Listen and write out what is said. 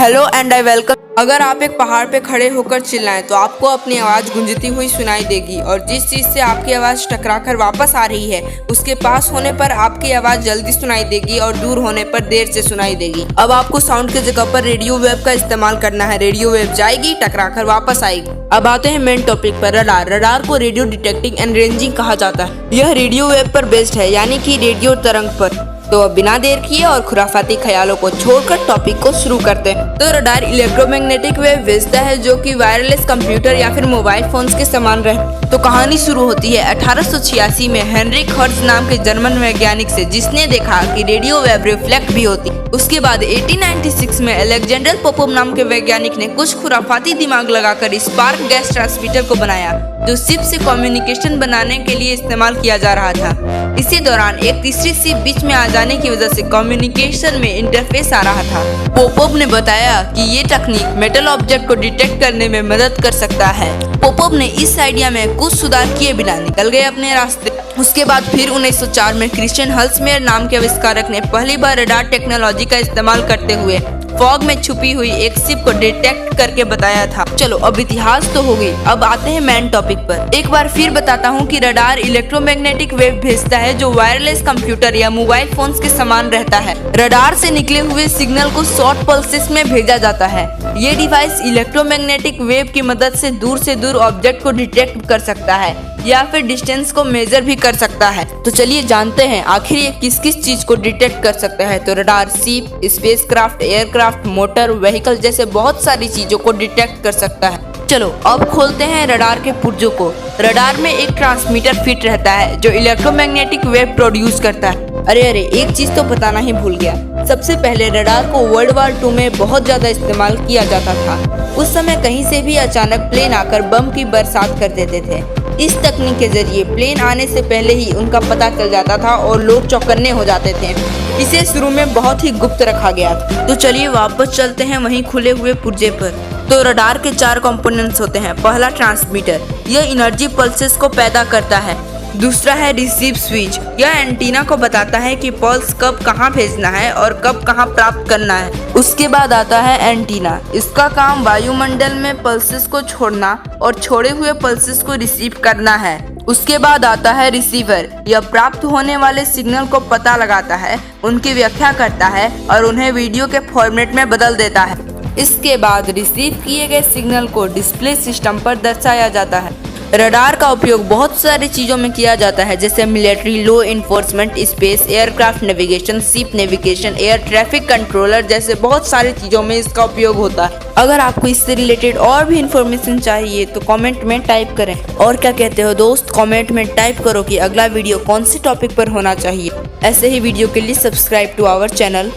Hello and I welcome. अगर आप एक पहाड़ पे खड़े होकर चिल्लाएं तो आपको अपनी आवाज़ गूंजती हुई सुनाई देगी और जिस चीज़ से आपकी आवाज़ टकराकर वापस आ रही है उसके पास होने पर आपकी आवाज़ जल्दी सुनाई देगी और दूर होने पर देर से सुनाई देगी। अब आपको साउंड की जगह पर रेडियो वेव का इस्तेमाल करना है। रेडियो वेव जाएगी, टकराकर वापस आएगी। अब आते हैं मेन टॉपिक पर, रडार। रडार को रेडियो डिटेक्टिंग एंड रेंजिंग कहा जाता है। यह रेडियो वेव पर बेस्ड है, यानी कि रेडियो तरंग पर। तो अब बिना देर किए और खुराफाती ख्यालों को छोड़कर टॉपिक को शुरू करते हैं। तो रडार इलेक्ट्रोमैग्नेटिक वेव भेजता है जो कि वायरलेस कंप्यूटर या फिर मोबाइल फोन्स के समान रहे। तो कहानी शुरू होती है 1886 में हेनरिक हर्ट्ज नाम के जर्मन वैज्ञानिक से, जिसने देखा कि रेडियो वेव रिफ्लेक्ट भी होती। उसके बाद 1896 में अलेक्जेंडर पोपोव नाम के वैज्ञानिक ने कुछ खुराफाती दिमाग लगाकर स्पार्क गैस ट्रांसमीटर को बनाया जो शिप से कम्युनिकेशन बनाने के लिए इस्तेमाल किया जा रहा था। इसी दौरान एक तीसरी शिप बीच में आ जाने की वजह से कम्युनिकेशन में इंटरफेस आ रहा था। पोपोव ने बताया कि ये तकनीक मेटल ऑब्जेक्ट को डिटेक्ट करने में मदद कर सकता है। पोपोव ने इस आइडिया में कुछ सुधार किए बिना निकल गए अपने रास्ते। उसके बाद फिर 1904 में क्रिश्चियन हल्समेयर नाम के आविष्कारक ने पहली बार रडार टेक्नोलॉजी का इस्तेमाल करते हुए फॉग में छुपी हुई एक शिप को डिटेक्ट करके बताया था। चलो अब इतिहास तो हो गई, अब आते हैं मेन टॉपिक पर। एक बार फिर बताता हूँ कि रडार इलेक्ट्रोमैग्नेटिक वेव भेजता है जो वायरलेस कंप्यूटर या मोबाइल फोन्स के समान रहता है। रडार से निकले हुए सिग्नल को शॉर्ट पल्सेस में भेजा जाता है। ये डिवाइस इलेक्ट्रोमैग्नेटिक वेव की मदद से दूर ऑब्जेक्ट को डिटेक्ट कर सकता है या फिर डिस्टेंस को मेजर भी कर सकता है। तो चलिए जानते हैं आखिर ये किस किस चीज को डिटेक्ट कर सकता है। तो radar ship, spacecraft, aircraft, motor, vehicle जैसे बहुत सारी चीजों को डिटेक्ट कर सकता है। चलो अब खोलते हैं रडार के पुर्जों को। रडार में एक ट्रांसमीटर फिट रहता है जो इलेक्ट्रोमैग्नेटिक वेव प्रोड्यूस करता है। अरे एक चीज तो बताना ही भूल गया। सबसे पहले रडार को वर्ल्ड वार 2 में बहुत ज्यादा इस्तेमाल किया जाता था। उस समय कहीं से भी अचानक प्लेन आकर बम की बरसात कर देते थे। इस तकनीक के जरिए प्लेन आने से पहले ही उनका पता चल जाता था और लोग चौकन्ने हो जाते थे। इसे शुरू में बहुत ही गुप्त रखा गया था। तो चलिए वापस चलते हैं वहीं खुले हुए पुर्जे पर। तो रडार के 4 कंपोनेंट्स होते हैं। पहला ट्रांसमीटर, यह एनर्जी पल्सेस को पैदा करता है। दूसरा है रिसीव स्विच, यह एंटीना को बताता है कि पल्स कब कहां भेजना है और कब कहां प्राप्त करना है। उसके बाद आता है एंटीना, इसका काम वायुमंडल में पल्सेस को छोड़ना और छोड़े हुए पल्सेस को रिसीव करना है। उसके बाद आता है रिसीवर, यह प्राप्त होने वाले सिग्नल को पता लगाता है, उनकी व्याख्या करता है और उन्हें वीडियो के फॉर्मेट में बदल देता है। इसके बाद रिसीव किए गए सिग्नल को डिस्प्ले सिस्टम पर दर्शाया जाता है। रडार का उपयोग बहुत सारी चीजों में किया जाता है, जैसे military, law enforcement, space, aircraft navigation, ship navigation, air traffic controller जैसे बहुत सारी चीजों में इसका उपयोग होता है। अगर आपको इससे रिलेटेड और भी इंफॉर्मेशन चाहिए तो कमेंट में टाइप करें। और क्या कहते हो दोस्त, कमेंट में टाइप करो कि अगला वीडियो कौन से टॉपिक पर होना चाहिए। ऐसे ही वीडियो के लिए सब्सक्राइब टू आवर चैनल।